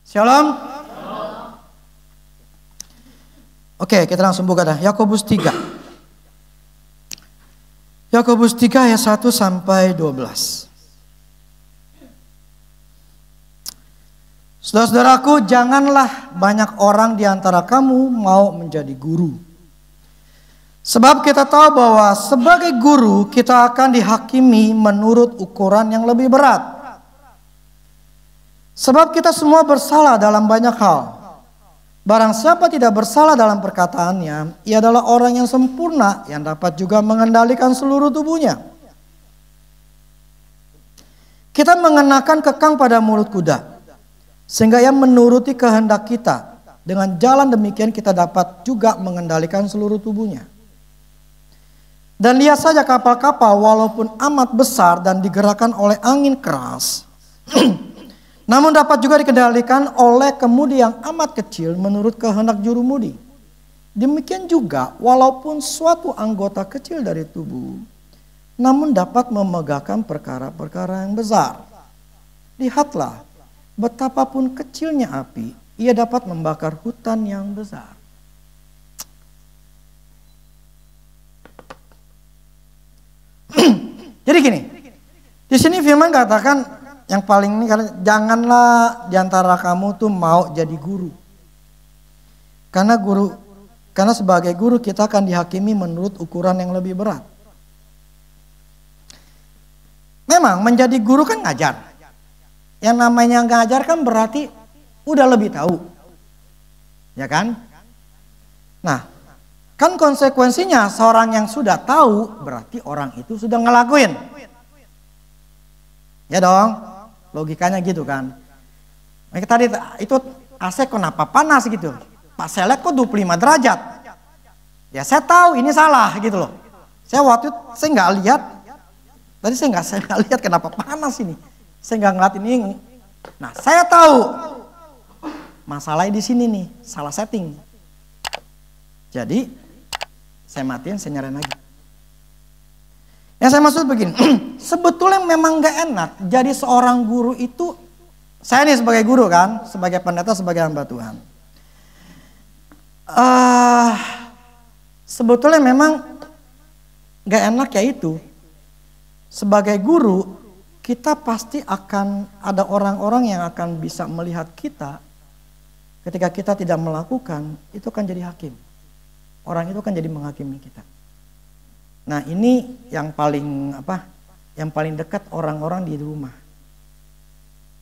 Shalom. Oke, kita langsung buka dah. Yakobus 3. Yakobus 3 ayat 1 sampai 12. Saudara-saudaraku, janganlah banyak orang di antara kamu mau menjadi guru. Sebab kita tahu bahwa sebagai guru kita akan dihakimi menurut ukuran yang lebih berat. Sebab kita semua bersalah dalam banyak hal. Barang siapa tidak bersalah dalam perkataannya, ia adalah orang yang sempurna yang dapat juga mengendalikan seluruh tubuhnya. Kita mengenakan kekang pada mulut kuda, sehingga ia menuruti kehendak kita. Dengan jalan demikian kita dapat juga mengendalikan seluruh tubuhnya. Dan lihat saja kapal-kapal walaupun amat besar dan digerakkan oleh angin keras, namun dapat juga dikendalikan oleh kemudi yang amat kecil menurut kehendak jurumudi. Demikian juga walaupun suatu anggota kecil dari tubuh, namun dapat memegahkan perkara-perkara yang besar. Lihatlah, betapapun kecilnya api, ia dapat membakar hutan yang besar. Jadi gini, di sini firman katakan, yang paling ini karena janganlah diantara kamu tuh mau jadi guru. Karena sebagai guru kita akan dihakimi menurut ukuran yang lebih berat. Memang menjadi guru kan ngajar. Yang namanya ngajar kan berarti udah lebih tahu. Ya kan? Nah, kan konsekuensinya seorang yang sudah tahu berarti orang itu sudah ngelakuin. Ya dong. Logikanya gitu kan. Mereka tadi itu AC kenapa panas gitu. Pak saya lihat kok 25 derajat. Ya saya tahu ini salah gitu loh. Saya waktu itu saya nggak lihat. Tadi saya nggak lihat kenapa panas ini. Saya nggak ngeliat ini. Nah saya tahu. Masalahnya di sini nih, salah setting. Jadi saya matiin, saya nyalain lagi. Yang saya maksud begini, sebetulnya memang gak enak jadi seorang guru itu, saya nih sebagai guru kan, sebagai pendeta, sebagai hamba Tuhan. Sebetulnya memang gak enak ya itu, sebagai guru kita pasti akan ada orang-orang yang akan bisa melihat kita ketika kita tidak melakukan, itu kan jadi hakim. Orang itu kan jadi menghakimi kita. Nah ini yang paling yang paling dekat orang-orang di rumah.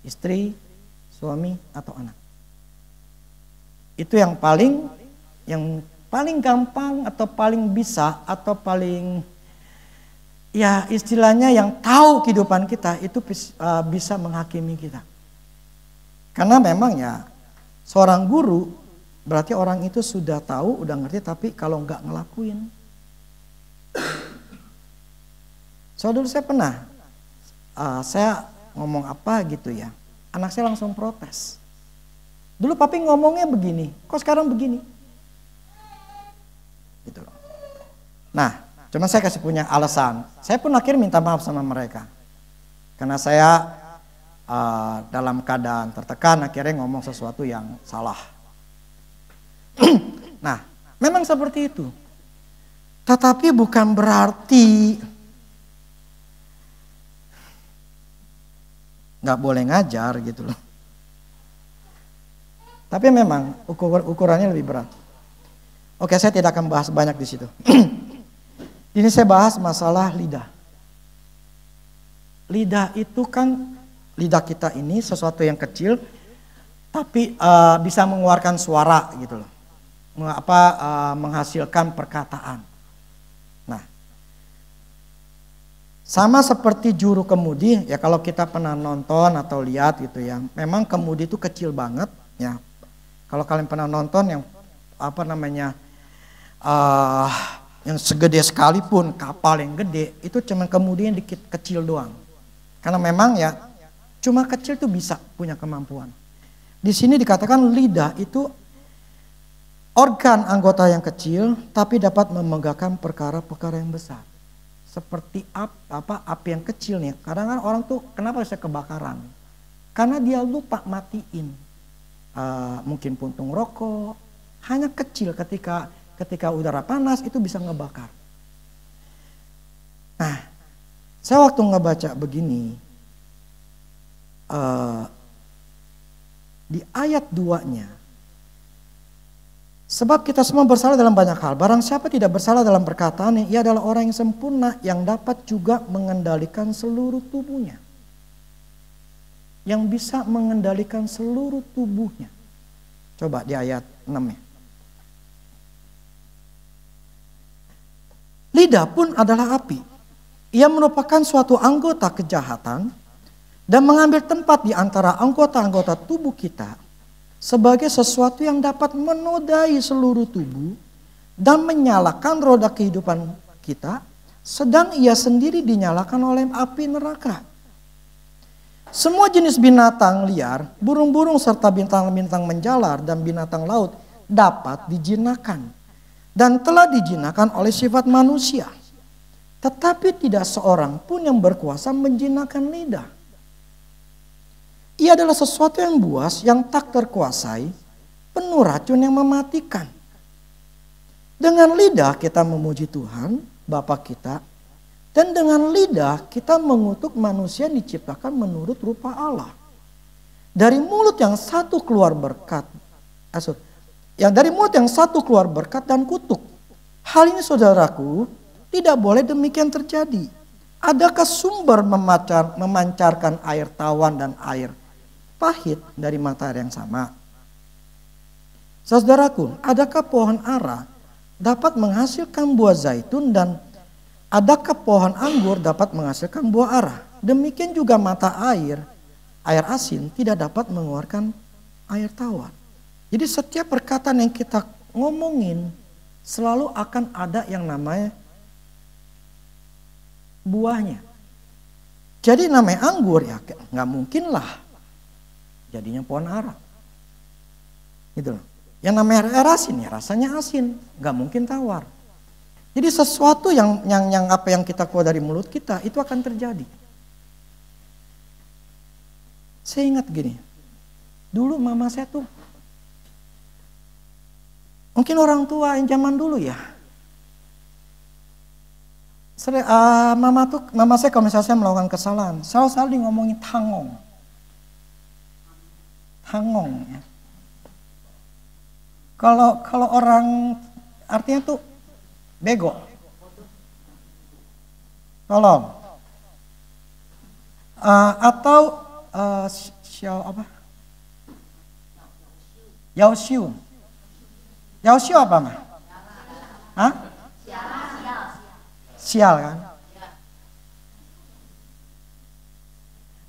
Istri, suami, atau anak. Itu yang paling gampang atau paling bisa atau paling ya istilahnya yang tahu kehidupan kita itu bisa menghakimi kita. Karena memang ya seorang guru berarti orang itu sudah tahu, udah ngerti tapi kalau nggak ngelakuin. So dulu saya pernah, saya ngomong apa gitu ya, anak saya langsung protes. Dulu papi ngomongnya begini, kok sekarang begini? Gitu. Nah, cuma saya kasih punya alasan. Saya pun akhirnya minta maaf sama mereka. Karena saya dalam keadaan tertekan akhirnya ngomong sesuatu yang salah. Nah, memang seperti itu. Tetapi bukan berarti nggak boleh ngajar gitu loh. Tapi memang ukurannya lebih berat. Oke, saya tidak akan bahas banyak di situ. Ini saya bahas masalah lidah. Lidah itu kan, lidah kita ini sesuatu yang kecil, tapi bisa mengeluarkan suara gitu loh. Menghasilkan perkataan. Nah, sama seperti juru kemudi, ya kalau kita pernah nonton atau lihat gitu ya, memang kemudi itu kecil banget ya. Kalau kalian pernah nonton yang yang segede sekalipun kapal yang gede, itu cuma kemudi yang dikit kecil doang. Karena memang ya cuma kecil tuh bisa punya kemampuan. Di sini dikatakan lidah itu organ anggota yang kecil tapi dapat memegahkan perkara-perkara yang besar. Seperti api yang kecil nih. Kadang kan orang tuh kenapa bisa kebakaran? Karena dia lupa matiin. mungkin puntung rokok, hanya kecil ketika udara panas itu bisa ngebakar. Nah, saya waktu ngebaca begini, di ayat 2-nya, sebab kita semua bersalah dalam banyak hal. Barang siapa tidak bersalah dalam perkataannya, ia adalah orang yang sempurna yang dapat juga mengendalikan seluruh tubuhnya. Yang bisa mengendalikan seluruh tubuhnya. Coba di ayat 6-nya. Lidah pun adalah api. Ia merupakan suatu anggota kejahatan dan mengambil tempat di antara anggota-anggota tubuh kita sebagai sesuatu yang dapat menodai seluruh tubuh dan menyalakan roda kehidupan kita, sedang ia sendiri dinyalakan oleh api neraka. Semua jenis binatang liar, burung-burung serta bintang-bintang menjalar dan binatang laut dapat dijinakan dan telah dijinakan oleh sifat manusia. Tetapi tidak seorang pun yang berkuasa menjinakan lidah. Ia adalah sesuatu yang buas, yang tak terkuasai, penuh racun yang mematikan. Dengan lidah kita memuji Tuhan, Bapa kita, dan dengan lidah kita mengutuk manusia yang diciptakan menurut rupa Allah. Dari mulut yang satu keluar berkat, dari mulut yang satu keluar berkat dan kutuk. Hal ini saudaraku, tidak boleh demikian terjadi. Adakah sumber memancarkan air tawan dan air pahit dari mata air yang sama? Saudaraku, adakah pohon ara dapat menghasilkan buah zaitun dan adakah pohon anggur dapat menghasilkan buah ara? Demikian juga mata air asin tidak dapat mengeluarkan air tawar. Jadi setiap perkataan yang kita ngomongin selalu akan ada yang namanya buahnya. Jadi namanya anggur ya nggak mungkin lah jadinya pohon ara. Gitu loh. Yang namanya air asin ya rasanya asin, nggak mungkin tawar. Jadi sesuatu yang apa yang kita keluar dari mulut kita itu akan terjadi. Saya ingat gini, dulu mama saya tuh, mungkin orang tua yang zaman dulu ya. Mama saya kalau misalnya saya melakukan kesalahan, selalu ngomongin tangong. Tangong ya. Kalau orang artinya tuh bego. Tolong. Atau Yaoshiu. Yaoshiu apa mah? Hah? Sial kan?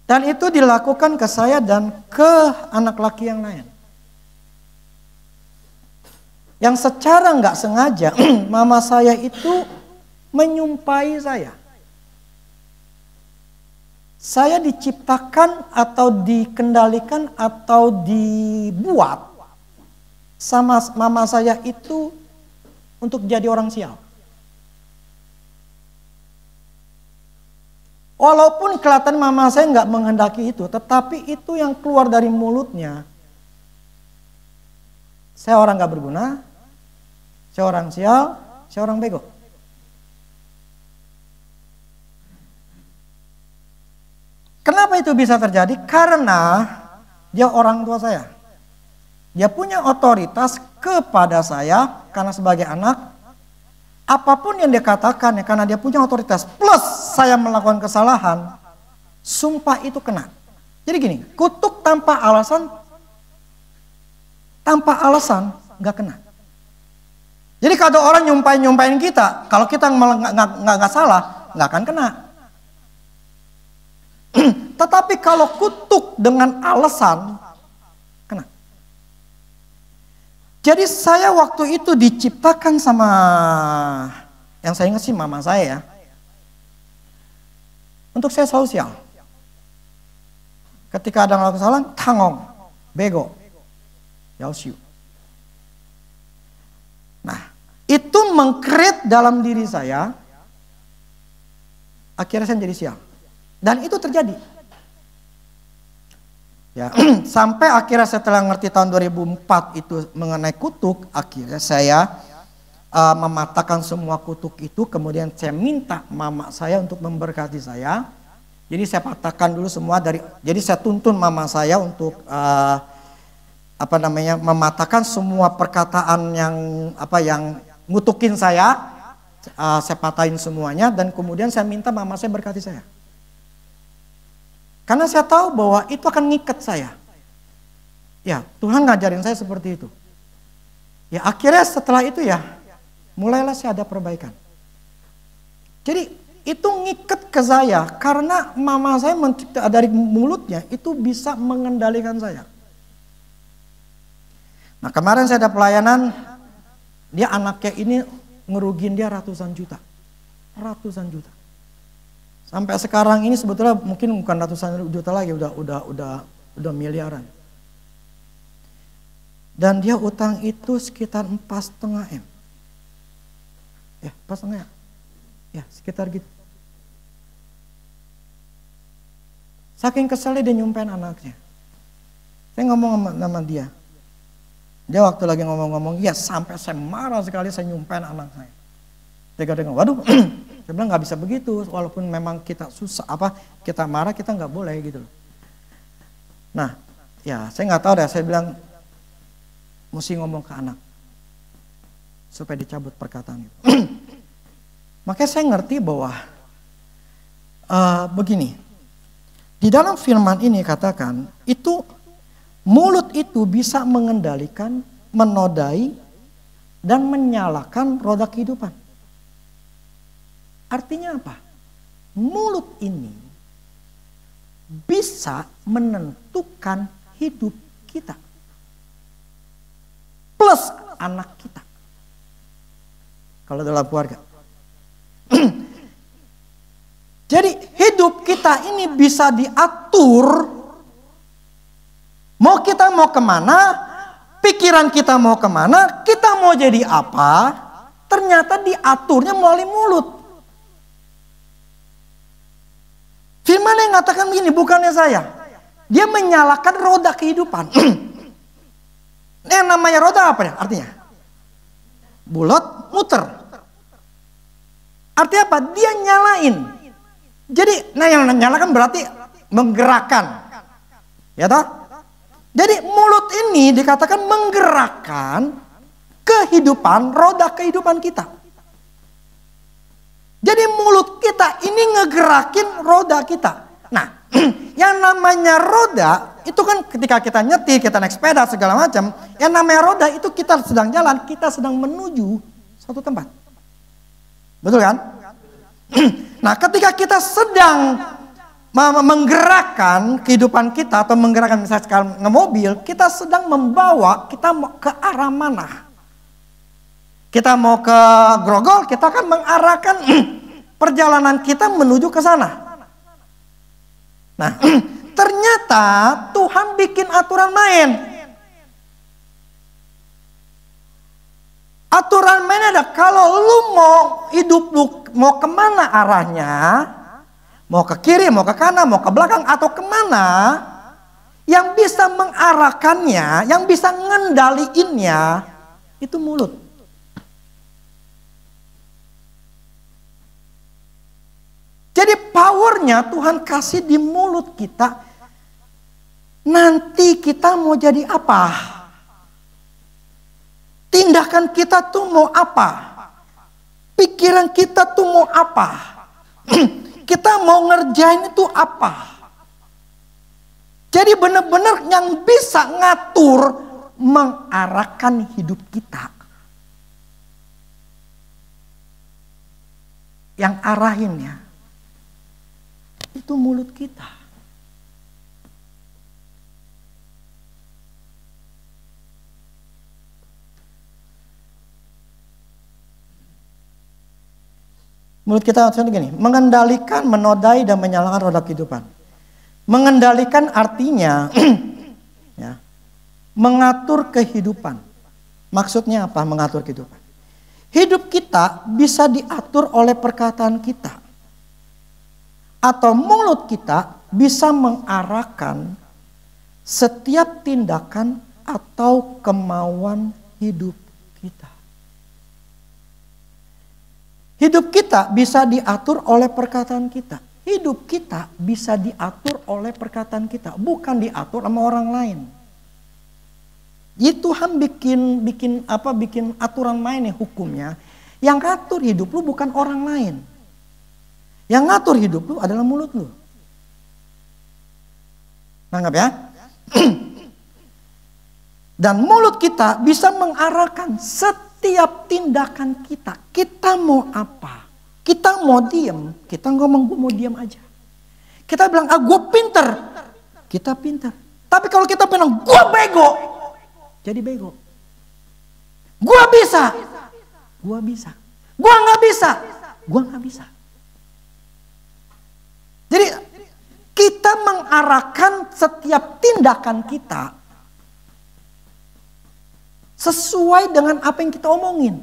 Dan itu dilakukan ke saya dan ke anak laki yang lain. Yang secara nggak sengaja mama saya itu menyumpai saya. Saya diciptakan atau dikendalikan atau dibuat sama mama saya itu untuk jadi orang sial. Walaupun kelihatan mama saya nggak menghendaki itu, tetapi itu yang keluar dari mulutnya. Saya orang nggak berguna, saya orang sial, saya orang bego. Kenapa itu bisa terjadi? Karena dia orang tua saya. Dia punya otoritas kepada saya karena sebagai anak. Apapun yang dia katakan ya karena dia punya otoritas plus saya melakukan kesalahan, sumpah itu kena. Jadi gini, kutuk tanpa alasan nggak kena. Jadi kalau orang nyumpain kita, kalau kita nggak salah, nggak akan kena. Tetapi kalau kutuk dengan alasan, kena. Jadi saya waktu itu diciptakan sama, yang saya ingat sih mama saya ya. Untuk saya selalu sial. Ketika ada melakukan kesalahan, tangong, bego, yaoshiu. Nah, itu mengkreat dalam diri saya, akhirnya saya jadi sial. Dan itu terjadi. Ya, sampai akhirnya setelah ngerti tahun 2004 itu mengenai kutuk, akhirnya saya mematahkan semua kutuk itu, kemudian saya minta mama saya untuk memberkati saya. Jadi saya patahkan dulu semua jadi saya tuntun mama saya untuk mematahkan semua perkataan yang ngutukin saya patahin semuanya, dan kemudian saya minta mama saya berkati saya. Karena saya tahu bahwa itu akan ngikat saya. Ya, Tuhan ngajarin saya seperti itu. Ya, akhirnya setelah itu ya, mulailah saya ada perbaikan. Jadi itu ngikat ke saya karena mama saya dari mulutnya itu bisa mengendalikan saya. Nah, kemarin saya ada pelayanan, dia anaknya ini ngerugin dia ratusan juta. Ratusan juta. Sampai sekarang ini sebetulnya mungkin bukan ratusan juta lagi, udah miliaran. Dan dia utang itu sekitar 4,5 M. Ya, 4,5 M. Ya, sekitar gitu. Saking keselnya dia nyumpain anaknya. Saya ngomong sama dia. Dia waktu lagi ngomong-ngomong, ya sampai saya marah sekali, saya nyumpain anak saya. Dia dengar, waduh, saya bilang nggak bisa begitu, walaupun memang kita susah, kita marah, kita nggak boleh gitu. Nah, ya saya nggak tahu deh, saya bilang mesti ngomong ke anak supaya dicabut perkataan itu. Makanya saya ngerti bahwa begini, di dalam firman ini katakan itu mulut itu bisa mengendalikan, menodai, dan menyalakan roda kehidupan. Artinya apa? Mulut ini bisa menentukan hidup kita. Plus anak kita. Kalau dalam keluarga. Jadi hidup kita ini bisa diatur. Mau kita mau kemana, pikiran kita mau kemana, kita mau jadi apa, ternyata diaturnya melalui mulut. Firman yang mengatakan begini, bukannya saya. Dia menyalakan roda kehidupan. Yang namanya roda apa ya artinya? Bulat, muter. Artinya apa? Dia nyalain. Jadi, yang nyalakan berarti menggerakkan. Ya toh? Jadi mulut ini dikatakan menggerakkan kehidupan, roda kehidupan kita. Jadi mulut kita ini ngegerakin roda kita. Nah, yang namanya roda itu kan ketika kita nyetir, kita naik sepeda segala macam, yang namanya roda itu kita sedang jalan, kita sedang menuju suatu tempat. Betul kan? Nah, ketika kita sedang menggerakkan kehidupan kita atau menggerakkan misalnya sekarang ngemobil, kita sedang membawa kita mau ke arah mana? Kita mau ke Grogol, kita akan mengarahkan perjalanan kita menuju ke sana. Nah, ternyata Tuhan bikin aturan main. Aturan main ada, kalau lu mau hidup lu mau kemana arahnya, mau ke kiri, mau ke kanan, mau ke belakang atau kemana, yang bisa mengarahkannya, yang bisa ngendaliinnya, itu mulut. Jadi powernya Tuhan kasih di mulut kita. Nanti kita mau jadi apa? Tindakan kita tuh mau apa? Pikiran kita tuh mau apa? Kita mau ngerjain itu apa? Jadi benar-benar yang bisa ngatur, mengarahkan hidup kita. Yang arahinnya itu mulut kita. Mulut kita maksudnya gini, mengendalikan, menodai, dan menyalakan roda kehidupan. Mengendalikan artinya ya, mengatur kehidupan. Maksudnya apa mengatur kehidupan? Hidup kita bisa diatur oleh perkataan kita. Atau mulut kita bisa mengarahkan setiap tindakan atau kemauan hidup kita. Hidup kita bisa diatur oleh perkataan kita. Hidup kita bisa diatur oleh perkataan kita, bukan diatur sama orang lain. Itu Tuhan bikin aturan main nih hukumnya. Yang ngatur hidup lu bukan orang lain. Yang ngatur hidup lu adalah mulut lu. Nanggap ya? Dan mulut kita bisa mengarahkan setiap tindakan kita. Kita mau apa? Kita mau diem, kita ngomong gue mau diem aja. Kita bilang, gue pinter. Kita pinter. Tapi kalau kita bilang, gue bego. Jadi bego. Gue bisa. Gue bisa. Gue gak bisa. Gue gak bisa. Jadi kita mengarahkan setiap tindakan kita sesuai dengan apa yang kita omongin.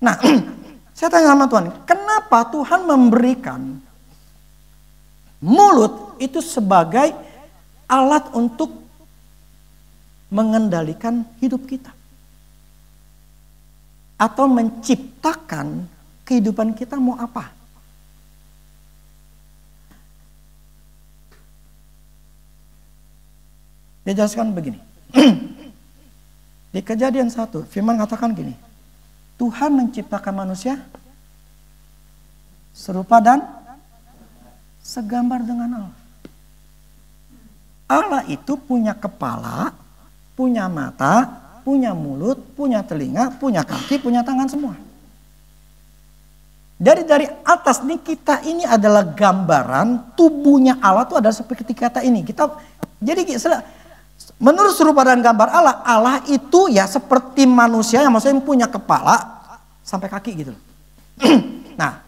Nah, saya tanya sama Tuhan, kenapa Tuhan memberikan mulut itu sebagai alat untuk mengendalikan hidup kita? Atau menciptakan kehidupan kita mau apa? Dia jelaskan begini. Di Kejadian 1, firman katakan gini. Tuhan menciptakan manusia serupa dan segambar dengan Allah. Allah itu punya kepala, punya mata, punya mulut, punya telinga, punya kaki, punya tangan semua. Dari atas nih kita ini adalah gambaran tubuhnya Allah itu adalah seperti kata ini. Menurut serupa dan gambar Allah, Allah itu ya seperti manusia yang maksudnya punya kepala sampai kaki gitu. Nah,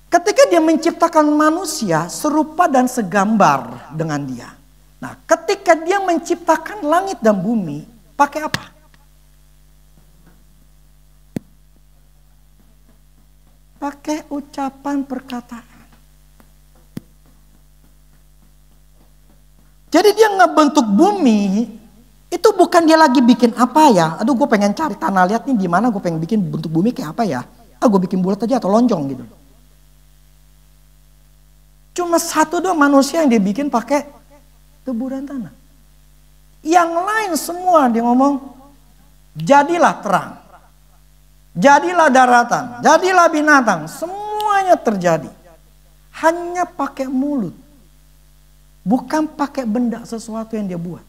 ketika dia menciptakan manusia serupa dan segambar dengan dia. Nah, ketika dia menciptakan langit dan bumi, pakai apa? Pakai ucapan perkataan. Jadi dia ngebentuk bumi, itu bukan dia lagi bikin apa ya. Aduh gue pengen cari tanah liat nih di mana gue pengen bikin bentuk bumi kayak apa ya. Gue bikin bulat aja atau lonjong gitu. Cuma satu doang manusia yang dia bikin pakai tebu dan tanah. Yang lain semua dia ngomong, jadilah terang. Jadilah daratan, jadilah binatang. Semuanya terjadi. Hanya pakai mulut. Bukan pakai benda sesuatu yang dia buat.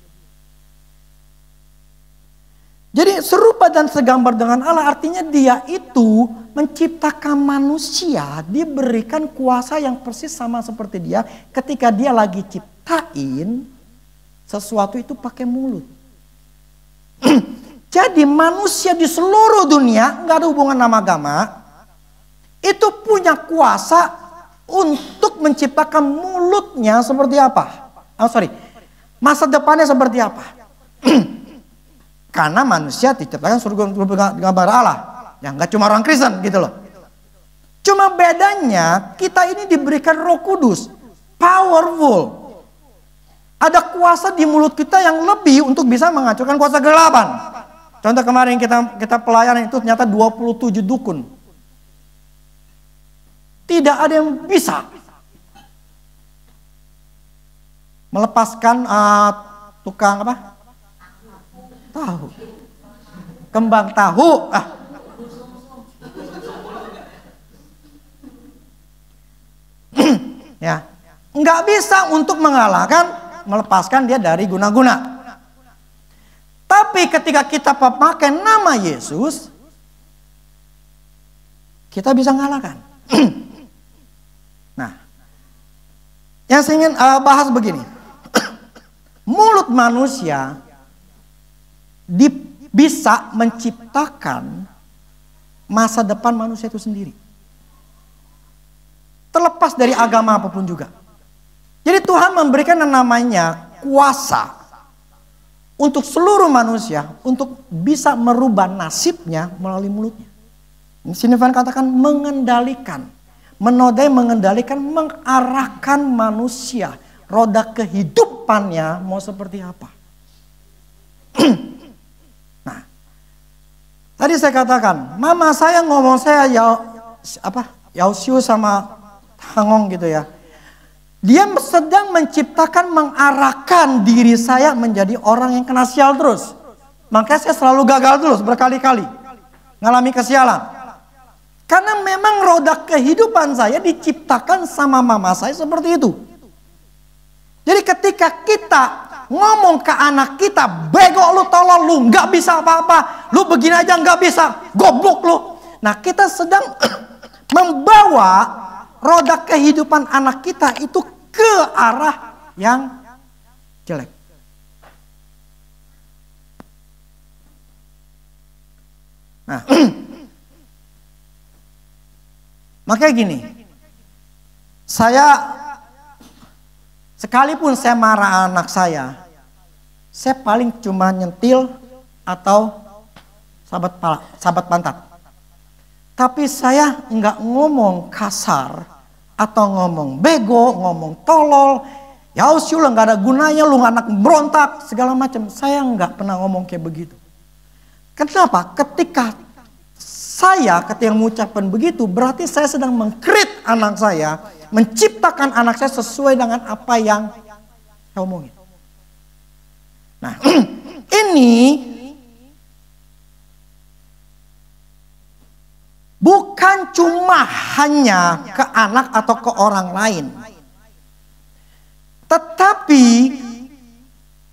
Jadi serupa dan segambar dengan Allah artinya dia itu menciptakan manusia, diberikan kuasa yang persis sama seperti dia ketika dia lagi ciptain sesuatu itu pakai mulut. Jadi manusia di seluruh dunia, nggak ada hubungan sama agama, itu punya kuasa untuk menciptakan mulutnya seperti apa? Masa depannya seperti apa? Karena manusia diciptakan surga gambar Allah. Ya nggak cuma orang Kristen gitu loh. Cuma bedanya kita ini diberikan Roh Kudus, powerful. Ada kuasa di mulut kita yang lebih untuk bisa menghancurkan kuasa kegelapan. Contoh kemarin kita pelayanan itu ternyata 27 dukun. Tidak ada yang bisa melepaskan tukang apa? Tahu. Kembang tahu. Ya, nggak bisa untuk melepaskan dia dari guna-guna. Tapi ketika kita pakai nama Yesus, kita bisa ngalahkan. Nah, yang saya ingin bahas begini. Mulut manusia bisa menciptakan masa depan manusia itu sendiri. Terlepas dari agama apapun juga. Jadi Tuhan memberikan yang namanya kuasa untuk seluruh manusia untuk bisa merubah nasibnya melalui mulutnya. Di sini Tuhan katakan mengendalikan, menodai, mengendalikan, mengarahkan manusia. Roda kehidupannya mau seperti apa. Nah, tadi saya katakan, mama saya ngomong saya Yausiu sama Hangong gitu ya. Dia sedang menciptakan, mengarahkan diri saya menjadi orang yang kena sial terus. Makanya saya selalu gagal terus berkali-kali. Ngalami kesialan. Karena memang roda kehidupan saya diciptakan sama mama saya seperti itu. Jadi ketika kita ngomong ke anak kita, bego lu, tolol lu, gak bisa apa-apa, lu begini aja gak bisa, goblok lu. Nah, kita sedang membawa roda kehidupan anak kita itu ke arah yang jelek. Nah, makanya gini, sekalipun saya marah anak saya paling cuma nyentil atau sahabat pantat. Tapi saya nggak ngomong kasar atau ngomong bego, ngomong tolol, Yausiu lah nggak ada gunanya, lu anak berontak segala macam. Saya nggak pernah ngomong kayak begitu. Kenapa? Ketika mengucapkan begitu, berarti saya sedang mengkrit anak saya, menciptakan anak saya sesuai dengan apa yang saya omongin. Nah, ini bukan cuma hanya ke anak atau ke orang lain. Tetapi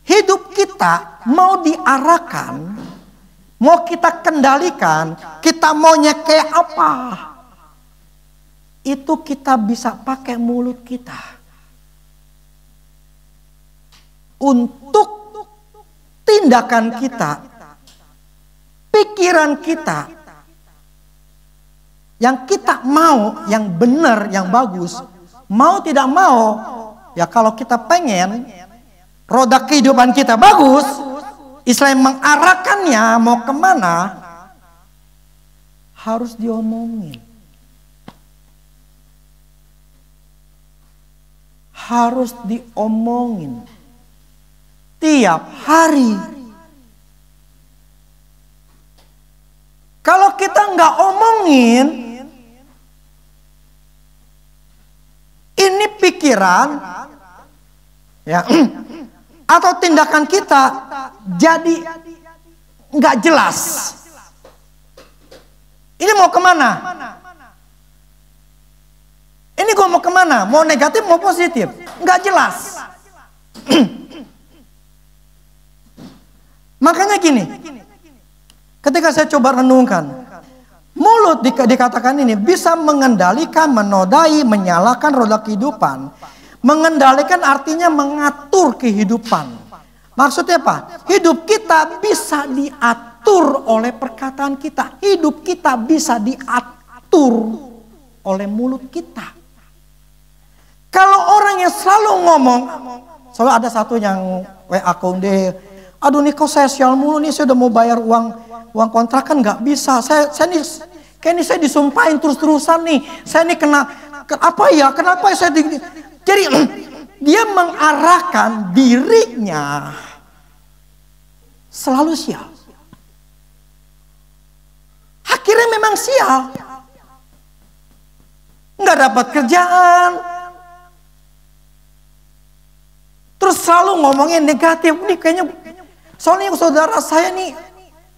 hidup kita mau diarahkan, mau kita kendalikan, kita maunya kayak apa. Itu kita bisa pakai mulut kita. Untuk tindakan kita, pikiran kita, yang kita mau, yang benar, yang bagus, mau tidak mau, ya kalau kita pengen roda kehidupan kita bagus, Islam mengarahkannya mau kemana, harus diomongin. Harus diomongin tiap hari. Kalau kita nggak omongin, ini pikiran ya atau tindakan kita jadi nggak jelas. Ini mau kemana? Ini gue mau kemana? Mau negatif mau positif? Nggak jelas. Makanya gini, ketika saya coba renungkan, mulut dikatakan ini bisa mengendalikan, menodai, menyalakan roda kehidupan. Mengendalikan artinya mengatur kehidupan. Maksudnya apa? Hidup kita bisa diatur oleh perkataan kita. Hidup kita bisa diatur oleh mulut kita. Kalau orang yang selalu ngomong, selalu ada satu yang WA konde, aduh nih kok saya sial mulu nih, saya udah mau bayar uang kontrakan nggak bisa. Saya nih saya disumpahin terus-terusan nih. Saya nih kenapa saya jadi dia mengarahkan dirinya selalu sial. Akhirnya memang sial. Nggak dapat kerjaan. Terus selalu ngomongin negatif. Nih kayaknya, soalnya saudara saya nih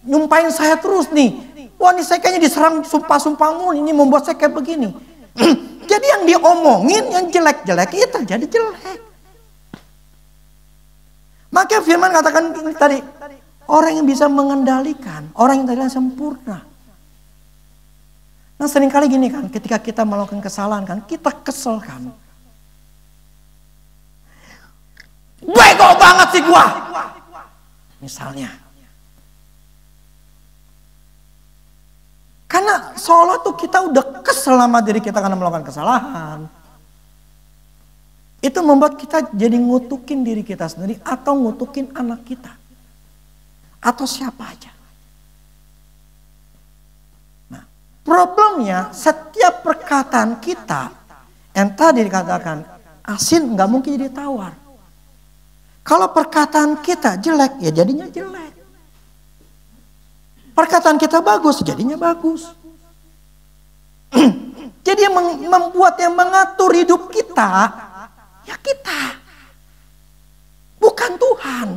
nyumpahin saya terus nih. Wah ini saya kayaknya diserang sumpah-sumpah mulu, ini membuat saya kayak begini. Jadi yang diomongin, yang jelek-jelek itu terjadi jelek. Maka firman katakan tadi, orang yang bisa mengendalikan, orang yang tadi sempurna. Nah seringkali gini kan, ketika kita melakukan kesalahan kan, kita kesel kan. Bego banget sih gua. Misalnya. Karena seolah tuh kita udah kesel sama diri kita karena melakukan kesalahan. Itu membuat kita jadi ngutukin diri kita sendiri atau ngutukin anak kita. Atau siapa aja. Nah, Problemnya setiap perkataan kita yang tadi dikatakan asin nggak mungkin jadi tawar. Kalau perkataan kita jelek ya jadinya jelek. Perkataan kita bagus jadinya bagus. Jadi yang membuat yang mengatur hidup kita ya kita. Bukan Tuhan.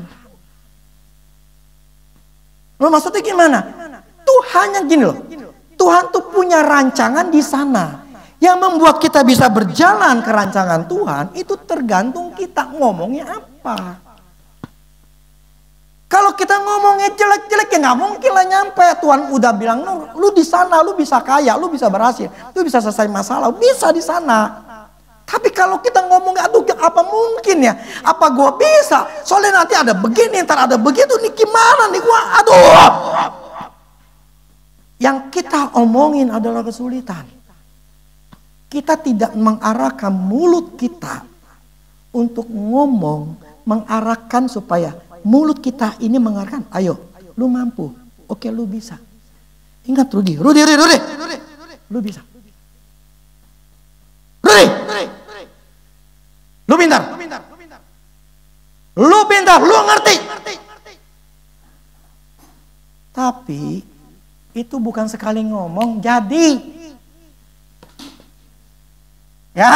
Loh, maksudnya gimana? Tuhan yang gini loh. Tuhan tuh punya rancangan di sana. Yang membuat kita bisa berjalan ke rancangan Tuhan itu tergantung kita ngomongnya apa. Kalau kita ngomongnya jelek-jelek ya nggak mungkin lah nyampe. Tuhan udah bilang, lu di sana, lu bisa kaya, lu bisa berhasil, lu bisa selesai masalah, bisa di sana. Tapi kalau kita ngomongnya, aduh apa mungkin ya? Apa gua bisa? Soalnya nanti ada begini, ntar ada begitu, nih gimana nih gua? Aduh. Yang kita omongin adalah kesulitan. Kita tidak mengarahkan mulut kita untuk ngomong, mengarahkan supaya mulut kita ini mengarahkan. Ayo, lu mampu. Oke, lu bisa. Ingat Rudi. Lu bisa. Rudi. Lu pintar. Lu pintar, lu ngerti. Tapi itu bukan sekali ngomong jadi. Ya.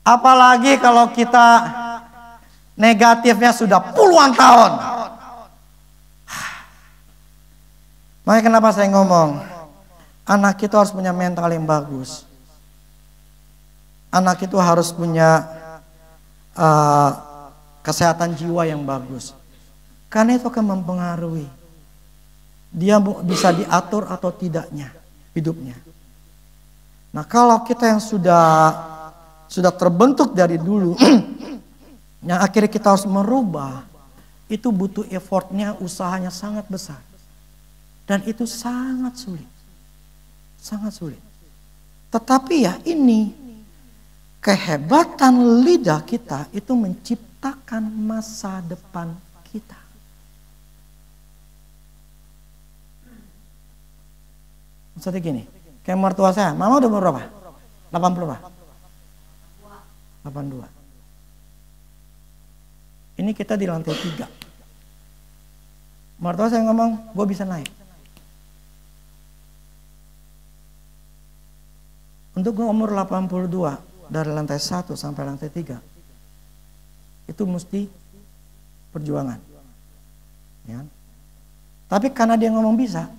Apalagi kalau kita negatifnya sudah puluhan tahun. Makanya kenapa saya ngomong, anak itu harus punya mental yang bagus. Anak itu harus punya kesehatan jiwa yang bagus. Karena itu akan mempengaruhi dia bisa diatur atau tidaknya hidupnya. Nah, kalau kita yang sudah terbentuk dari dulu, yang akhirnya kita harus merubah, itu butuh effortnya, usahanya sangat besar. Dan itu sangat sulit. Sangat sulit. Tetapi ya ini, kehebatan lidah kita itu menciptakan masa depan kita. Maksudnya gini, kayak mertua saya, mama udah berapa? 80 lah. 82. Ini kita di lantai 3. Mertua saya ngomong, gue bisa naik. Untuk umur 82, dari lantai 1 sampai lantai 3, itu mesti perjuangan. Ya. Tapi karena dia ngomong bisa,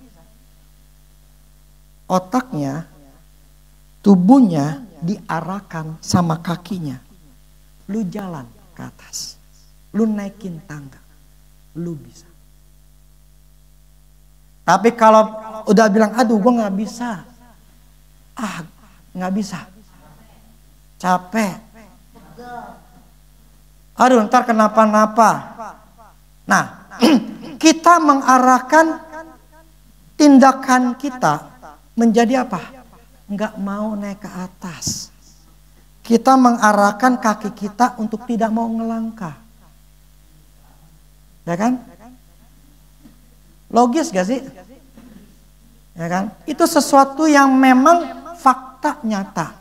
otaknya, tubuhnya diarahkan sama kakinya. Lu jalan ke atas. Lu naikin tangga. Lu bisa. Tapi kalau udah bilang, aduh gue gak bisa. Gak bisa. Capek. Aduh ntar kenapa-napa. Nah, kita mengarahkan tindakan kita menjadi apa? Enggak mau naik ke atas. Kita mengarahkan kaki kita untuk tidak mau ngelangkah. Ya kan? Logis gak sih? Ya kan? Itu sesuatu yang memang fakta nyata.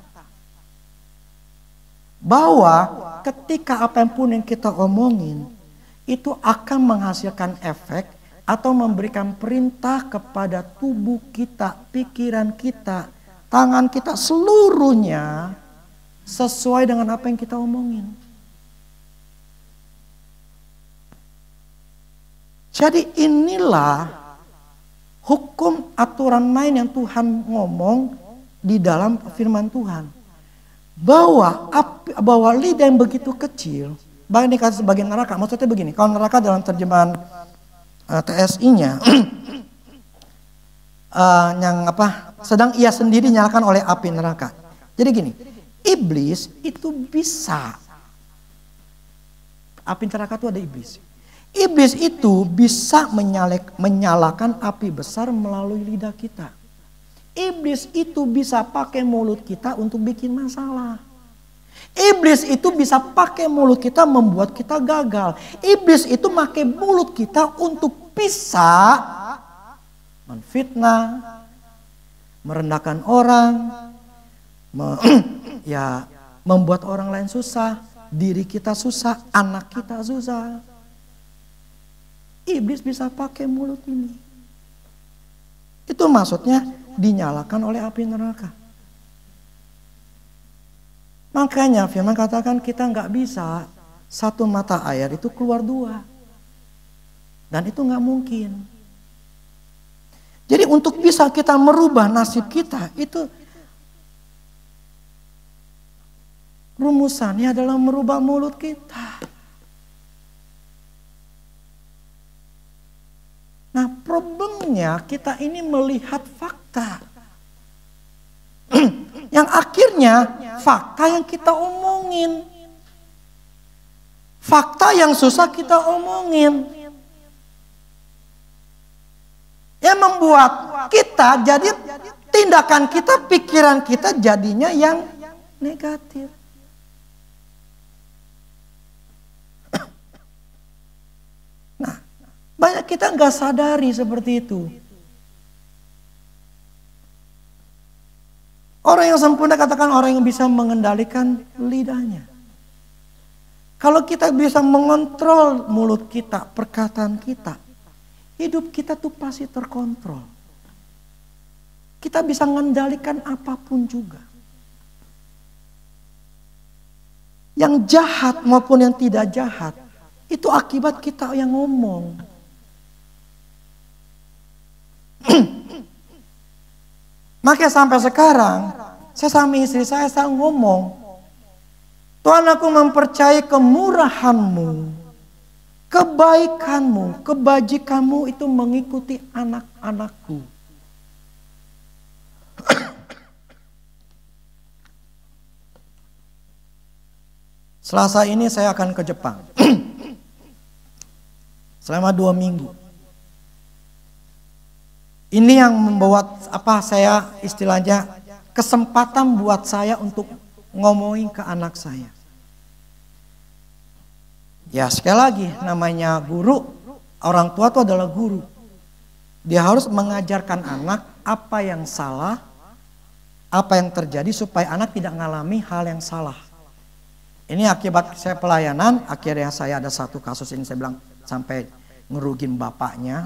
Bahwa ketika apapun yang kita omongin, itu akan menghasilkan efek atau memberikan perintah kepada tubuh kita, pikiran kita, tangan kita, seluruhnya sesuai dengan apa yang kita omongin. Jadi inilah hukum aturan main yang Tuhan ngomong di dalam firman Tuhan. Bahwa lidah yang begitu kecil, bahkan dikasih sebagai neraka. Maksudnya begini, kalau neraka dalam terjemahan TSI-nya yang sedang ia sendiri nyalakan oleh api neraka. Jadi gini, iblis itu bisa, api neraka itu ada iblis. Iblis itu bisa menyalakan api besar melalui lidah kita. Iblis itu bisa pakai mulut kita untuk bikin masalah. Iblis itu bisa pakai mulut kita membuat kita gagal. Iblis itu pakai mulut kita untuk bisa menfitnah, merendahkan orang, membuat orang lain susah, diri kita susah, anak kita susah. Iblis bisa pakai mulut ini. Itu maksudnya dinyalakan oleh api neraka. Makanya firman katakan kita nggak bisa satu mata air itu keluar dua. Dan itu nggak mungkin. Jadi untuk bisa kita merubah nasib kita itu rumusannya adalah merubah mulut kita. Nah, problemnya kita ini melihat fakta. Yang akhirnya fakta yang kita omongin. Fakta yang susah kita omongin. Yang membuat kita jadi tindakan kita, pikiran kita jadinya yang negatif. Banyak kita nggak sadari seperti itu. Orang yang sempurna katakan orang yang bisa mengendalikan lidahnya. Kalau kita bisa mengontrol mulut kita, perkataan kita, hidup kita tuh pasti terkontrol. Kita bisa mengendalikan apapun juga. Yang jahat maupun yang tidak jahat, itu akibat kita yang ngomong. Makanya sampai sekarang saya sama istri saya ngomong, Tuhan aku mempercayai kemurahan-Mu, kebaikan-Mu, kebajikan-Mu itu mengikuti anak-anakku. Selasa ini saya akan ke Jepang selama 2 minggu. Ini yang membuat saya istilahnya kesempatan buat saya untuk ngomongin ke anak saya. Ya sekali lagi namanya guru, orang tua itu adalah guru. Dia harus mengajarkan anak apa yang salah, apa yang terjadi supaya anak tidak mengalami hal yang salah. Ini akibat saya pelayanan, akhirnya saya ada satu kasus ini saya bilang sampai ngerugin bapaknya.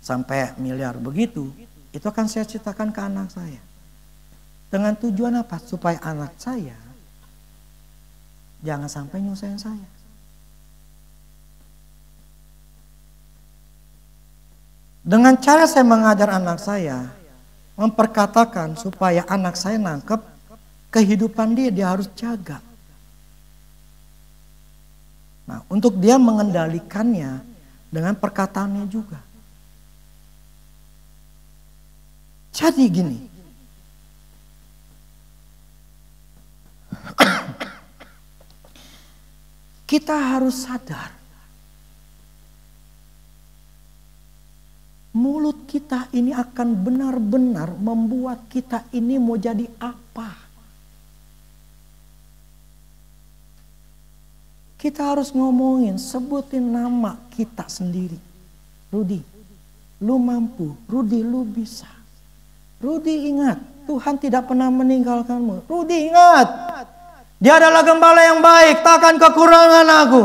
Sampai miliar begitu, itu akan saya ceritakan ke anak saya. Dengan tujuan apa? Supaya anak saya jangan sampai nyusahin saya. Dengan cara saya mengajar anak saya, memperkatakan supaya anak saya nangkep kehidupan dia harus jaga. Nah, untuk dia mengendalikannya dengan perkataannya juga. Jadi gini, kita harus sadar, mulut kita ini akan benar-benar membuat kita ini mau jadi apa. Kita harus ngomongin, sebutin nama kita sendiri. Rudi, lu mampu. Rudi, lu bisa. Rudi ingat, Tuhan tidak pernah meninggalkanmu. Rudi ingat, Dia adalah gembala yang baik, takkan kekurangan aku.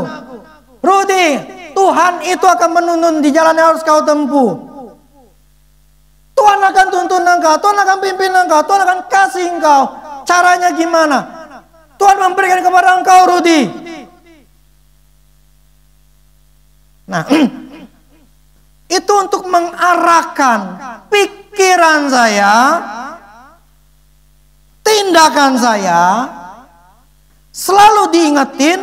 Rudi, Tuhan itu akan menuntun di jalan yang harus kau tempuh. Tuhan akan tuntun engkau, Tuhan akan pimpin engkau, Tuhan akan kasih engkau. Caranya gimana? Tuhan memberikan kepada engkau, Rudi. Nah, itu untuk mengarahkan pikiran saya, tindakan saya, selalu diingetin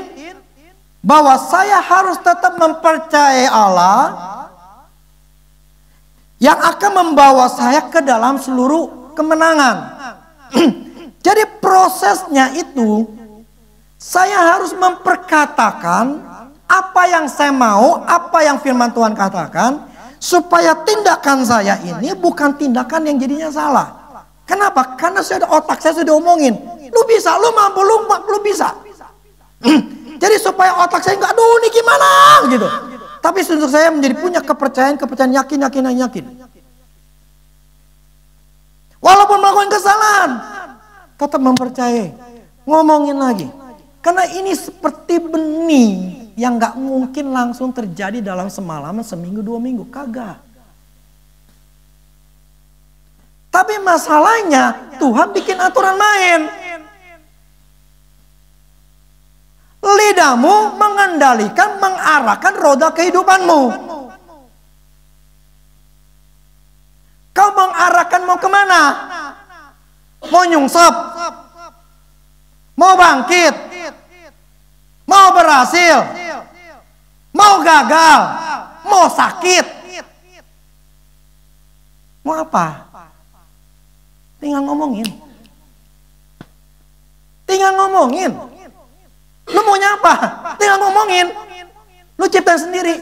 bahwa saya harus tetap mempercayai Allah yang akan membawa saya ke dalam seluruh kemenangan. Jadi prosesnya itu saya harus memperkatakan apa yang saya mau, apa yang firman Tuhan katakan, supaya tindakan saya ini bukan tindakan yang jadinya salah. Kenapa? Karena otak saya sudah omongin, Lu bisa, lu mampu, lu bisa. Jadi supaya otak saya nggak, aduh ini gimana gitu. Tapi untuk saya menjadi punya kepercayaan, yakin. Walaupun melakukan kesalahan, tetap mempercayai. Ngomongin lagi. Karena ini seperti benih yang nggak mungkin langsung terjadi dalam semalam, seminggu, 2 minggu. Kagak. Tapi masalahnya Tuhan bikin aturan main. Lidahmu mengendalikan, mengarahkan roda kehidupanmu. Kau mengarahkan mau kemana? Mau nyungsep? Mau bangkit? Mau berhasil? Mau gagal? Mau sakit? Mau apa? Tinggal ngomongin. Lu maunya apa? Tinggal ngomongin. Lu ciptain sendiri.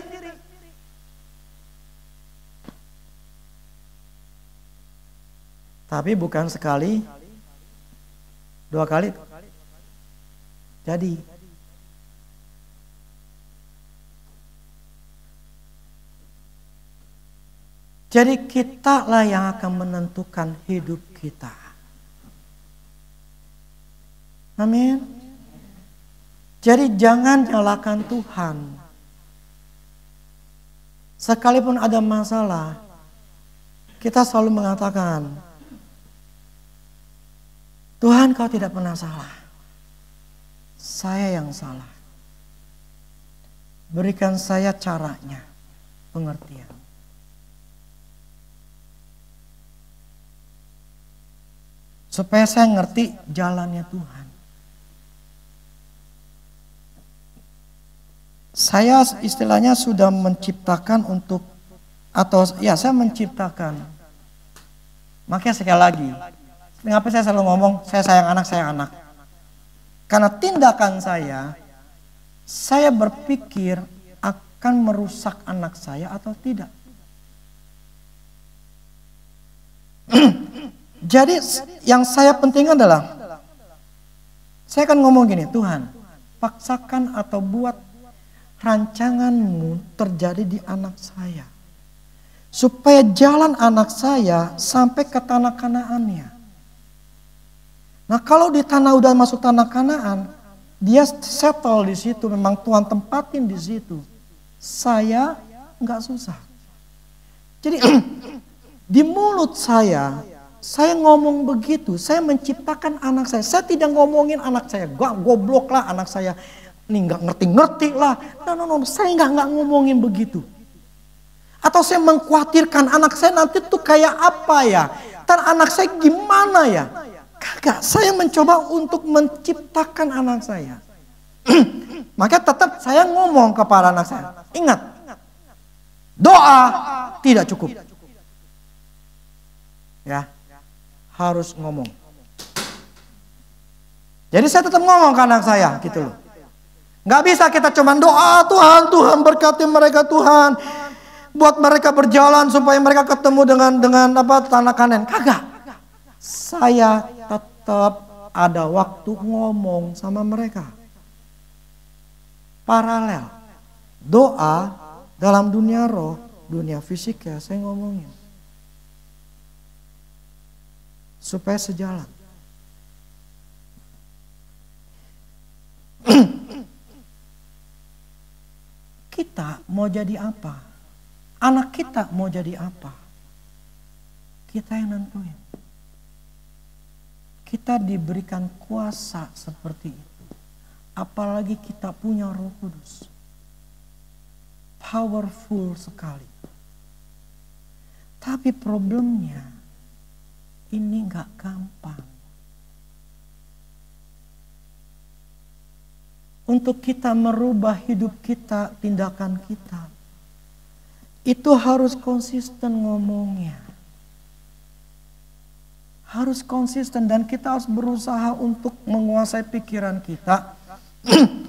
Tapi bukan sekali, 2 kali. Jadi kita lah yang akan menentukan hidup kita. Amin. Jadi jangan nyalakan Tuhan. Sekalipun ada masalah, kita selalu mengatakan, Tuhan, kau tidak pernah salah. Saya yang salah. Berikan saya caranya, pengertian. Supaya saya ngerti jalannya Tuhan. Saya istilahnya sudah menciptakan saya menciptakan. Makanya sekali lagi, mengapa saya selalu ngomong, saya sayang anak. Karena tindakan saya berpikir akan merusak anak saya atau tidak. Jadi yang saya penting adalah, saya akan ngomong gini, Tuhan, paksakan atau buat rancanganmu terjadi di anak saya. Supaya jalan anak saya sampai ke tanah Kanaannya. Nah kalau di tanah udah masuk tanah Kanaan, dia settle di situ, memang Tuhan tempatin di situ. Saya nggak susah. Jadi di mulut saya ngomong begitu, saya menciptakan anak saya. Saya tidak ngomongin anak saya, goblok lah anak saya. Ini nggak ngerti lah. No, saya nggak ngomongin begitu. Atau saya mengkhawatirkan anak saya nanti tuh kayak apa ya? Ntar anak saya gimana ya? Kagak, saya mencoba untuk menciptakan anak saya. Maka tetap saya ngomong kepada anak saya. Ingat, doa tidak cukup. Ya, harus ngomong. Jadi saya tetap ngomong ke anak saya gitu loh. Gak bisa kita cuma doa, Tuhan berkati mereka Tuhan. Buat mereka berjalan supaya mereka ketemu dengan tanah Kanaan. Kagak. Saya tetap ada waktu ngomong sama mereka. Paralel. Doa dalam dunia roh, dunia fisik ya saya ngomongin. Supaya sejalan. Kita mau jadi apa? Anak kita mau jadi apa? Kita yang nentuin. Kita diberikan kuasa seperti itu. Apalagi kita punya Roh Kudus. Powerful sekali. Tapi problemnya ini gak gampang. Untuk kita merubah hidup kita, tindakan kita. Itu harus konsisten ngomongnya. Harus konsisten dan kita harus berusaha untuk menguasai pikiran kita.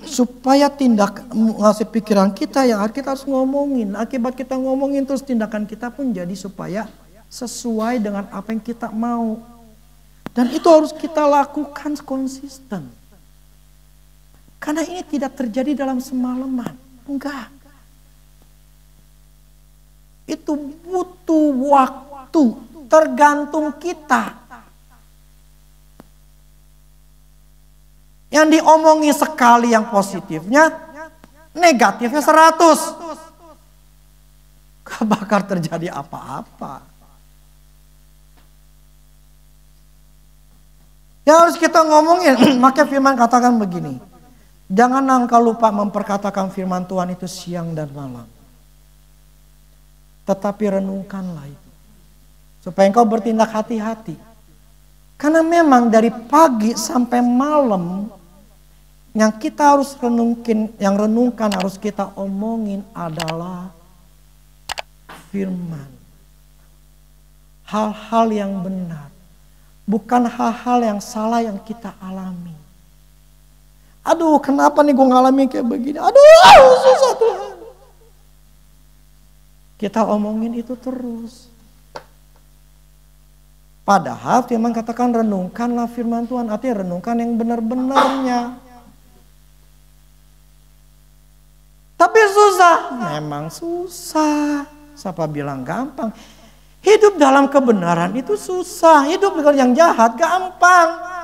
Supaya menguasai pikiran kita ya kita harus ngomongin. Akibat kita ngomongin terus tindakan kita pun jadi supaya sesuai dengan apa yang kita mau. Dan itu harus kita lakukan konsisten. Karena ini tidak terjadi dalam semalaman. Enggak. Itu butuh waktu, tergantung kita. Yang diomongi sekali yang positifnya, negatifnya 100. Gak bakal terjadi apa-apa. Yang harus kita ngomongin, maka firman katakan begini. Jangan engkau lupa memperkatakan firman Tuhan itu siang dan malam. Tetapi renungkanlah itu. Supaya engkau bertindak hati-hati. Karena memang dari pagi sampai malam, yang kita harus renungkan harus kita omongin adalah firman. Hal-hal yang benar. Bukan hal-hal yang salah yang kita alami. Aduh, kenapa nih gue ngalami kayak begini? Aduh, susah Tuhan. Kita omongin itu terus. Padahal firman katakan renungkanlah firman Tuhan. Artinya renungkan yang benar-benarnya. Tapi susah. Memang susah. Siapa bilang gampang? Hidup dalam kebenaran itu susah. Hidup dengan yang jahat gampang.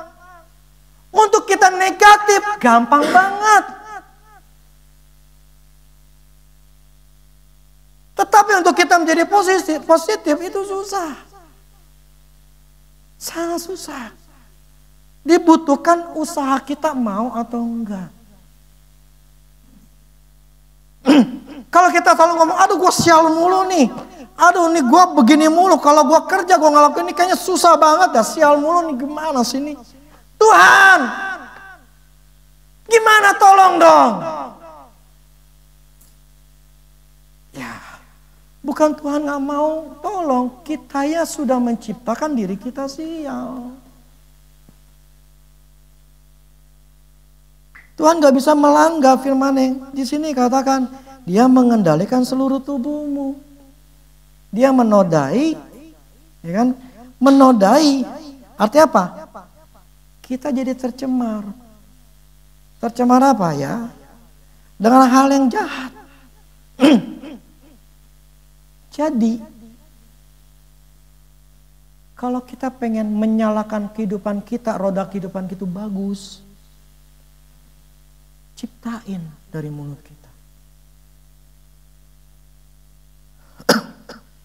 Untuk kita negatif gampang banget. Tetapi untuk kita menjadi positif itu susah. Sangat susah. Dibutuhkan usaha kita mau atau enggak. Kalau kita selalu ngomong, aduh gue sial mulu nih. Aduh nih gue begini mulu. Kalau gue kerja gue ngelakuin ini kayaknya susah banget ya. Sial mulu nih, gimana sih nih. Tuhan, gimana tolong dong. Ya, bukan Tuhan gak mau tolong. Kita ya sudah menciptakan diri kita sial. Tuhan gak bisa melanggar firman yang di sini katakan. Dia mengendalikan seluruh tubuhmu. Dia menodai, ya kan? Menodai, artinya apa? Kita jadi tercemar. Tercemar apa ya? Dengan hal yang jahat. Jadi, kalau kita pengen menyalakan kehidupan kita, roda kehidupan kita bagus, ciptain dari mulut kita.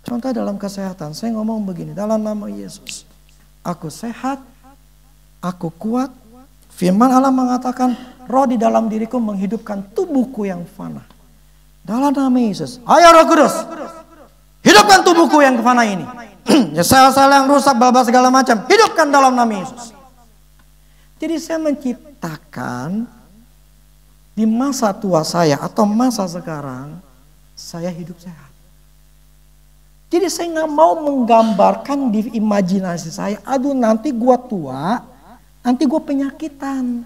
Contoh dalam kesehatan, saya ngomong begini, dalam nama Yesus, aku sehat, aku kuat. Firman Allah mengatakan, roh di dalam diriku menghidupkan tubuhku yang fana. Dalam nama Yesus, ayo Roh Kudus, hidupkan tubuhku yang fana ini. Ya sel-sel yang rusak, bal-bal segala macam, hidupkan dalam nama Yesus. Jadi saya menciptakan di masa tua saya atau masa sekarang, saya hidup sehat. Jadi saya nggak mau menggambarkan di imajinasi saya, aduh nanti gua tua, nanti gua penyakitan.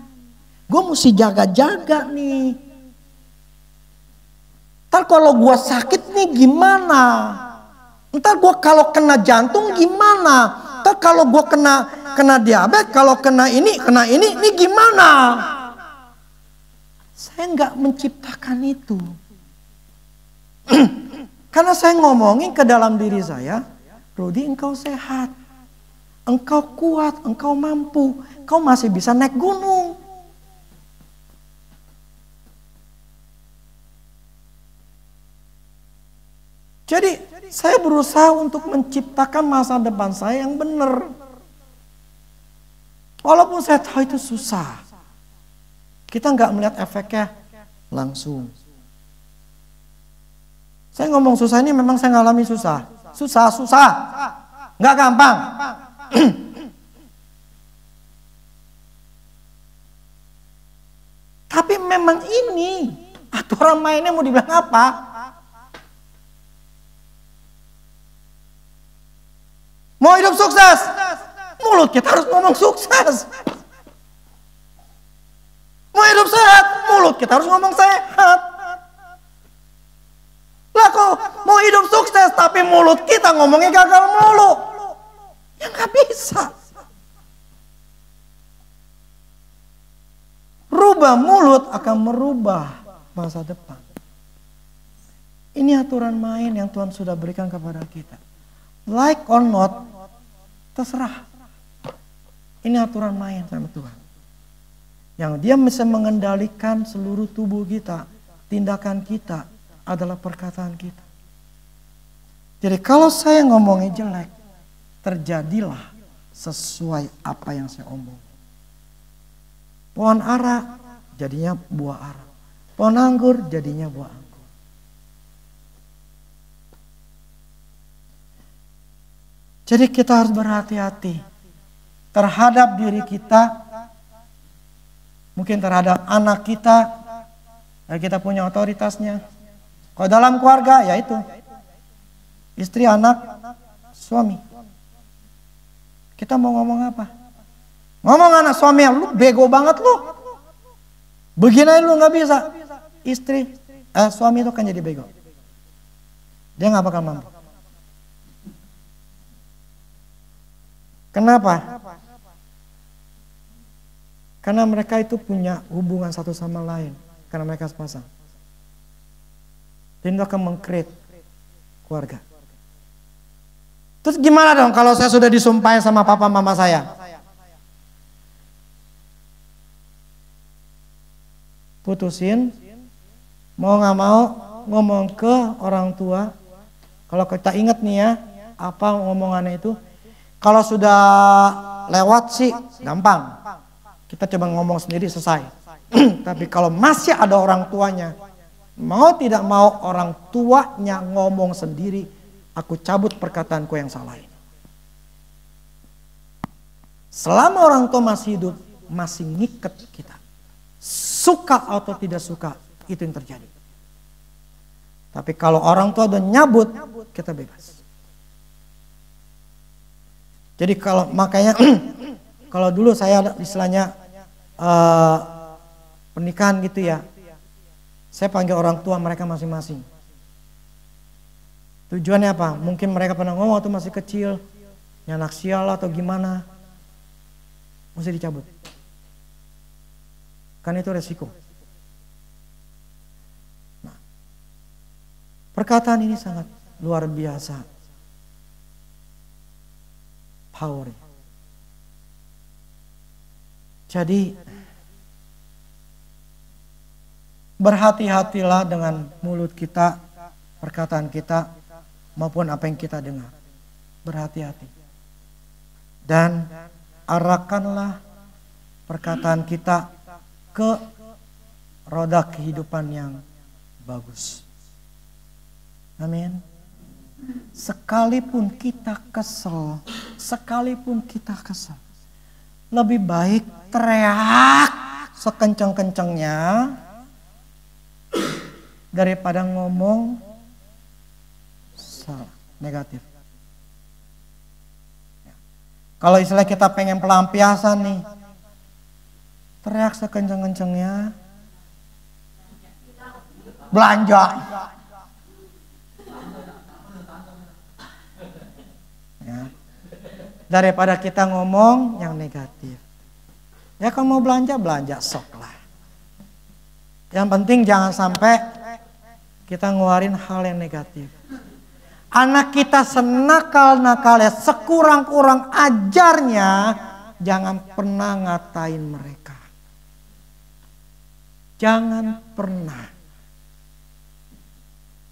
Gua mesti jaga-jaga nih. Ntar kalau gua sakit nih gimana? Ntar gua kalau kena jantung gimana? Ntar kalau gua kena diabetes, kalau kena ini gimana? Saya nggak menciptakan itu. Karena saya ngomongin ke dalam diri saya, Rudi engkau sehat, engkau kuat, engkau mampu, engkau masih bisa naik gunung. Jadi saya berusaha untuk menciptakan masa depan saya yang benar. Walaupun saya tahu itu susah. Kita nggak melihat efeknya langsung. Saya ngomong susah ini memang saya ngalami susah. Susah. Nggak gampang. Tapi memang ini aturan mainnya mau dibilang apa? Mau hidup sukses, mulut kita harus ngomong sukses. Mau hidup sehat, mulut kita harus ngomong sehat. Lah kok mau hidup sukses tapi mulut kita ngomongnya gagal mulu. Ya nggak bisa. merubah mulut akan merubah masa depan. Ini aturan main yang Tuhan sudah berikan kepada kita. Like or not, terserah. Ini aturan main sama Tuhan. Yang dia bisa mengendalikan seluruh tubuh kita, tindakan kita adalah perkataan kita. Jadi kalau saya ngomongnya jelek, terjadilah sesuai apa yang saya omong. Pohon ara jadinya buah ara. Pohon anggur jadinya buah anggur. Jadi kita harus berhati-hati terhadap diri kita, mungkin terhadap anak kita, dan kita punya otoritasnya. Kalau dalam keluarga, ya itu istri, anak, suami. Kita mau ngomong apa? Ngomong anak suami, lu bego banget lu. Begini lu nggak bisa. Suami itu kan jadi bego. Dia nggak bakal mampu. Kenapa? Karena mereka itu punya hubungan satu sama lain. Karena mereka sepasang. Dan itu akan meng-create keluarga. Terus gimana dong kalau saya sudah disumpahin sama papa mama saya? Putusin. Mau gak mau ngomong ke orang tua. Kalau kita ingat nih ya, apa ngomongannya itu. Kalau sudah lewat sih gampang. Kita coba ngomong sendiri selesai. Tapi kalau masih ada orang tuanya, mau tidak mau orang tuanya ngomong sendiri, aku cabut perkataanku yang salah ini. Selama orang tua masih hidup, masih ngikat kita. Suka atau tidak suka, itu yang terjadi. Tapi kalau orang tua udah nyabut, kita bebas. Jadi kalau makanya kalau dulu saya istilahnya pernikahan gitu ya, saya panggil orang tua mereka masing-masing. Tujuannya apa? Mungkin mereka pernah ngomong waktu masih kecil, ya anak sial atau gimana, mesti dicabut. Kan itu resiko. Nah, perkataan ini sangat luar biasa. Power. Jadi berhati-hatilah dengan mulut kita, perkataan kita, maupun apa yang kita dengar. Berhati-hati. Dan arahkanlah perkataan kita ke roda kehidupan yang bagus. Amin. Sekalipun kita kesel, lebih baik teriak sekencang-kencangnya daripada ngomong salah, negatif. Kalau istilah kita pengen pelampiasan nih, teriak sekencang-kencangnya, belanja. Ya. Daripada kita ngomong yang negatif. Ya kalau mau belanja, belanja sok lah. Yang penting jangan sampai kita ngeluarin hal yang negatif. Anak kita senakal-nakalnya, sekurang-kurang ajarnya, jangan pernah ngatain mereka. Jangan pernah.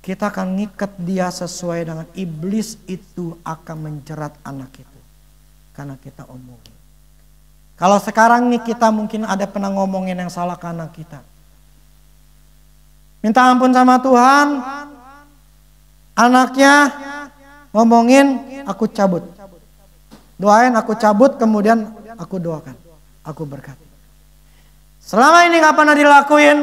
Kita akan ngikat dia sesuai dengan iblis itu akan menjerat anak itu. Karena kita omongin. Kalau sekarang nih kita mungkin ada pernah ngomongin yang salah ke anak kita. Minta ampun sama Tuhan. Anaknya ngomongin, aku cabut. Doain, aku cabut, kemudian aku doakan. Aku berkati. Selama ini gak pernah dilakuin.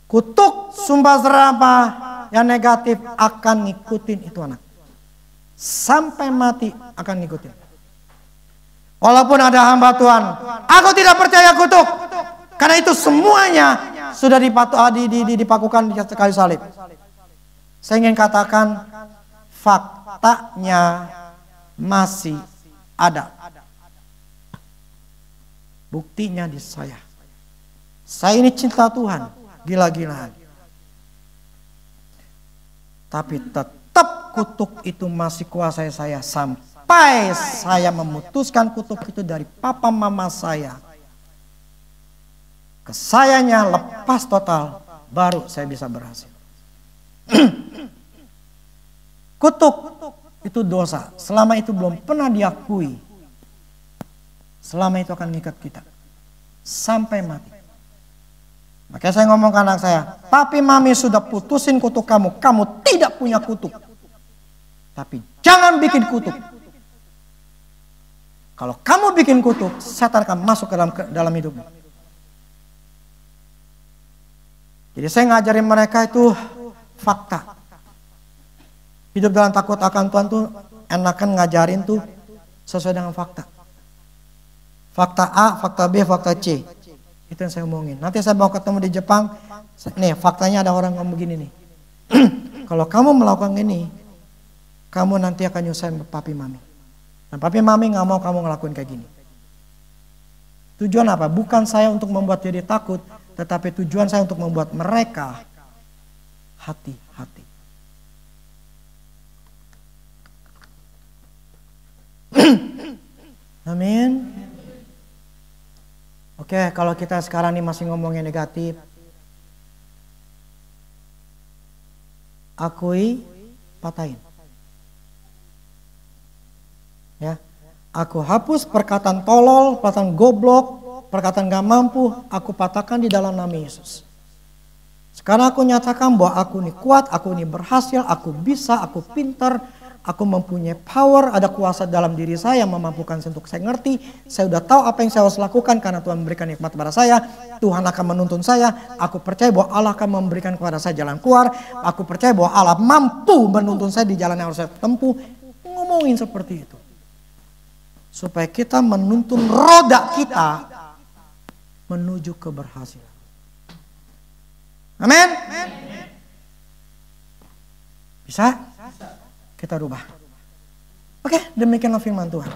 Kutuk, sumpah serapah yang negatif akan ngikutin itu anak. Sampai mati akan ngikutin. Walaupun ada hamba Tuhan, aku tidak percaya kutuk. Karena itu semuanya sudah dipakukan di kayu salib. Saya ingin katakan faktanya masih ada. Buktinya di saya. Saya ini cinta Tuhan, gila-gilaan. Tapi tetap kutuk itu masih kuasai saya sampai saya memutuskan kutuk itu dari papa mama saya. Ke sayanya lepas total, baru saya bisa berhasil. Kutuk itu dosa. Selama itu belum pernah diakui, selama itu akan mengikat kita sampai mati. Makanya saya ngomong ke anak saya, tapi mami sudah putusin kutuk kamu, kamu tidak punya kutuk. Tapi jangan bikin kutuk. Kalau kamu bikin kutuk, setan akan masuk ke dalam hidupmu. Jadi saya ngajarin mereka itu fakta. Hidup dalam takut akan Tuhan tuh enakan ngajarin tuh sesuai dengan fakta. Fakta A, fakta B, fakta C. Itu yang saya omongin. Nanti saya mau ketemu di Jepang. Nih faktanya ada orang ngomong begini nih. Kalau kamu melakukan ini, kamu nanti akan nyusahin papi mami. Dan papi mami gak mau kamu ngelakuin kayak gini. Tujuan apa? Bukan saya untuk membuat jadi takut, tetapi tujuan saya untuk membuat mereka hati-hati. Amin. Oke, kalau kita sekarang ini masih ngomongin negatif, akui, patahin. Ya, aku hapus perkataan tolol, perkataan goblok, perkataan gak mampu, aku patahkan di dalam nama Yesus. Sekarang aku nyatakan bahwa aku ini kuat, aku ini berhasil, aku bisa, aku pintar, aku mempunyai power, ada kuasa dalam diri saya yang memampukan untuk saya ngerti. Saya udah tahu apa yang saya harus lakukan karena Tuhan memberikan nikmat kepada saya. Tuhan akan menuntun saya. Aku percaya bahwa Allah akan memberikan kepada saya jalan keluar. Aku percaya bahwa Allah mampu menuntun saya di jalan yang harus saya tempuh. Ngomongin seperti itu. Supaya kita menuntun roda kita menuju keberhasilan. Amin. Bisa? Kita rubah. Oke, demikianlah firman Tuhan.